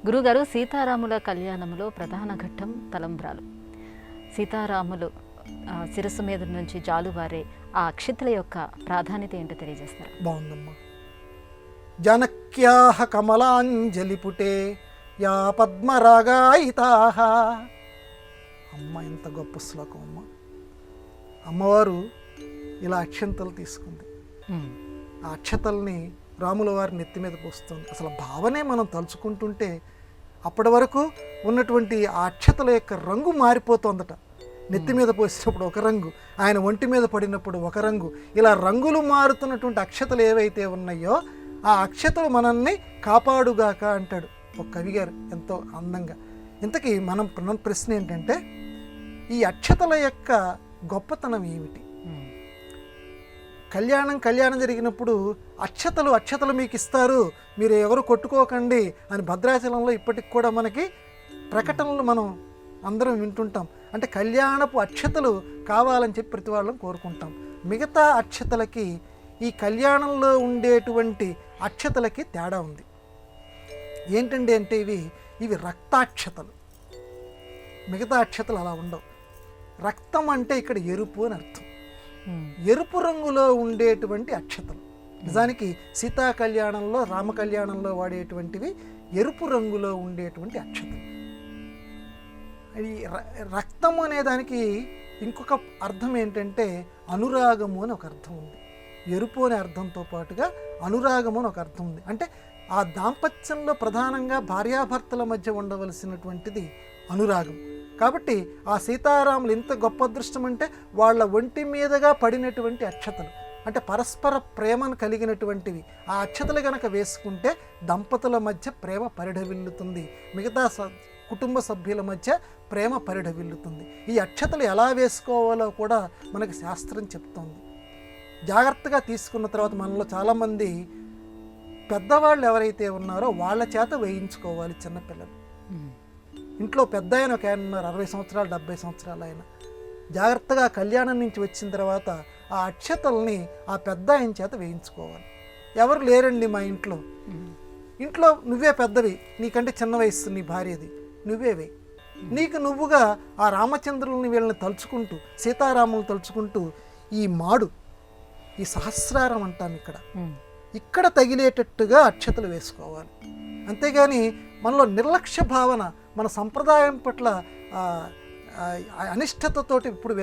గురుగారు, సీతారాముల కళ్యాణంలో ప్రధాన ఘట్టం తలంబ్రాలు. సీతారాములు శిరస్సు మీద నుంచి జాలువారే ఆ అక్షతల యొక్క ప్రాధాన్యత ఏంటో తెలియజేస్తారు. బాగుందమ్మా. జనక్యాహ కమలాంజలిపుటే యా పద్మరాగాయితాహ. అమ్మ, ఎంత గొప్ప శ్లోకం అమ్మ. అమ్మవారు ఇలా అక్షంతలు తీసుకుంది. ఆ అక్షతల్ని రాముల వారి నెత్తి మీద పోస్తుంది. అసలు భావనే మనం తలుచుకుంటుంటే అప్పటి వరకు ఉన్నటువంటి ఆ అక్షతల యొక్క రంగు మారిపోతుందట. నెత్తి మీద పోసినప్పుడు ఒక రంగు, ఆయన ఒంటి మీద పడినప్పుడు ఒక రంగు, ఇలా రంగులు మారుతున్నటువంటి అక్షతలు ఏవైతే ఉన్నాయో ఆ అక్షతలు మనల్ని కాపాడుగాక అంటాడు ఒక కవి గారు ఎంతో అందంగా. ఇంతకీ మనం ప్రశ్న ఏంటంటే, ఈ అక్షతల యొక్క గొప్పతనం ఏమిటి? కళ్యాణం జరిగినప్పుడు అక్షతలు మీకు ఇస్తారు, మీరు ఎవరు కొట్టుకోకండి అని భద్రాచలంలో ఇప్పటికి కూడా మనకి ప్రకటనలు మనం అందరం వింటుంటాం. అంటే కళ్యాణపు అక్షతలు కావాలని చెప్పి ప్రతి వాళ్ళం కోరుకుంటాం. మిగతా అక్షతలకి ఈ కళ్యాణంలో ఉండేటువంటి అక్షతలకి తేడా ఉంది. ఏంటండి అంటే ఇవి రక్తాక్షతలు. మిగతా అక్షతలు అలా ఉండవు. రక్తం అంటే ఇక్కడ ఎరుపు అని అర్థం. ఎరుపు రంగులో ఉండేటువంటి అక్షతలు. నిజానికి సీతా కళ్యాణంలో, రామ కళ్యాణంలో వాడేటువంటివి ఎరుపు రంగులో ఉండేటువంటి అక్షతలు. ఈ రక్తము అనే దానికి ఇంకొక అర్థం ఏంటంటే అనురాగము అని ఒక అర్థం ఉంది. ఎరుపు అనే అర్థంతో పాటుగా అనురాగము అని ఒక అర్థం ఉంది. అంటే ఆ దాంపత్యంలో ప్రధానంగా భార్యాభర్తల మధ్య ఉండవలసినటువంటిది అనురాగం. కాబట్టి ఆ సీతారాములు ఎంత గొప్ప అదృష్టం అంటే వాళ్ళ ఒంటి మీదుగా పడినటువంటి అక్షతలు, అంటే పరస్పర ప్రేమను కలిగినటువంటివి. ఆ అక్షతలు కనుక వేసుకుంటే దంపతుల మధ్య ప్రేమ పరిఢవిల్లుతుంది, మిగతా కుటుంబ సభ్యుల మధ్య ప్రేమ పరిఢవిల్లుతుంది. ఈ అక్షతలు ఎలా వేసుకోవాలో కూడా మనకి శాస్త్రం చెప్తోంది. జాగ్రత్తగా తీసుకున్న తర్వాత మనలో చాలామంది పెద్దవాళ్ళు ఎవరైతే ఉన్నారో వాళ్ళ చేత వేయించుకోవాలి. చిన్నపిల్లలు ఇంట్లో పెద్ద ఆయన ఒక ఆయన ఉన్నారు, 60 సంవత్సరాలు 70 సంవత్సరాలు ఆయన. జాగ్రత్తగా కళ్యాణం నుంచి వచ్చిన తర్వాత ఆ అక్షతల్ని ఆ పెద్ద ఆయన చేత వేయించుకోవాలి. ఎవరు లేరండి మా ఇంట్లో నువ్వే పెద్దవి, నీకంటే చిన్న వయస్సు నీ భార్యది, నువ్వే వేయి. నీకు నువ్వుగా ఆ రామచంద్రుల్ని వీళ్ళని తలుచుకుంటూ, సీతారాములను తలుచుకుంటూ ఈ మాడు, ఈ సహస్రారం అంటాం ఇక్కడ తగిలేటట్టుగా అక్షతలు వేసుకోవాలి. అంతేగాని మనలో నిర్లక్ష్య భావన, మన సంప్రదాయం పట్ల అనిష్టతతోటి ఇప్పుడు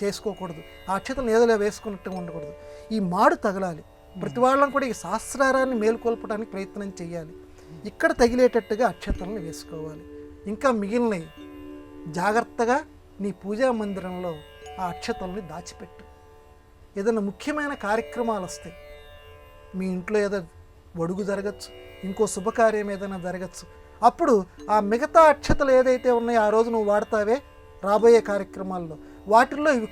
చేసుకోకూడదు. ఆ అక్షతలను ఏదోలా వేసుకున్నట్టుగా ఉండకూడదు. ఈ మాడు తగలాలి. ప్రతి వాళ్ళం కూడా ఈ సహస్రారాన్ని మేల్కొల్పడానికి ప్రయత్నం చేయాలి. ఇక్కడ తగిలేటట్టుగా అక్షతలను వేసుకోవాలి. ఇంకా మిగిలినవి జాగ్రత్తగా నీ పూజా మందిరంలో ఆ అక్షతల్ని దాచిపెట్టు. ఏదైనా ముఖ్యమైన కార్యక్రమాలు వస్తాయి, మీ ఇంట్లో ఏదో ఒడుగు జరగచ్చు, ఇంకో శుభకార్యం ఏదైనా జరగచ్చు. అప్పుడు ఆ మిగతా అక్షతలు ఏదైతే ఉన్నాయో ఆ రోజు నువ్వు వాడతావే రాబోయే కార్యక్రమాల్లో, వాటిల్లో ఇవి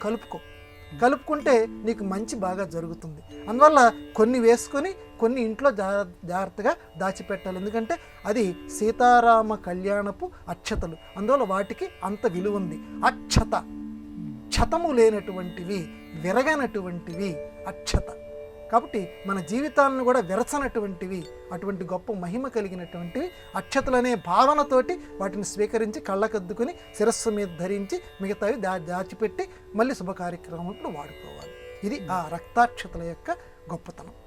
కలుపుకుంటే నీకు మంచి బాగా జరుగుతుంది. అందువల్ల కొన్ని వేసుకొని కొన్ని ఇంట్లో జాగ్రత్తగా దాచిపెట్టాలి. ఎందుకంటే అది సీతారామ కళ్యాణపు అక్షతలు, అందువల్ల వాటికి అంత విలువ ఉంది. క్షతము లేనటువంటివి, విరగనటువంటివి అక్షత. కాబట్టి మన జీవితాలను కూడా విరచనటువంటివి, అటువంటి గొప్ప మహిమ కలిగినటువంటివి అక్షతలనే భావనతోటి వాటిని స్వీకరించి కళ్ళకద్దుకుని శిరస్సు మీద ధరించి మిగతావి దాచిపెట్టి మళ్ళీ శుభ కార్యక్రమంలో వాడుకోవాలి. ఇది ఆ రక్తాక్షతల యొక్క గొప్పతనం.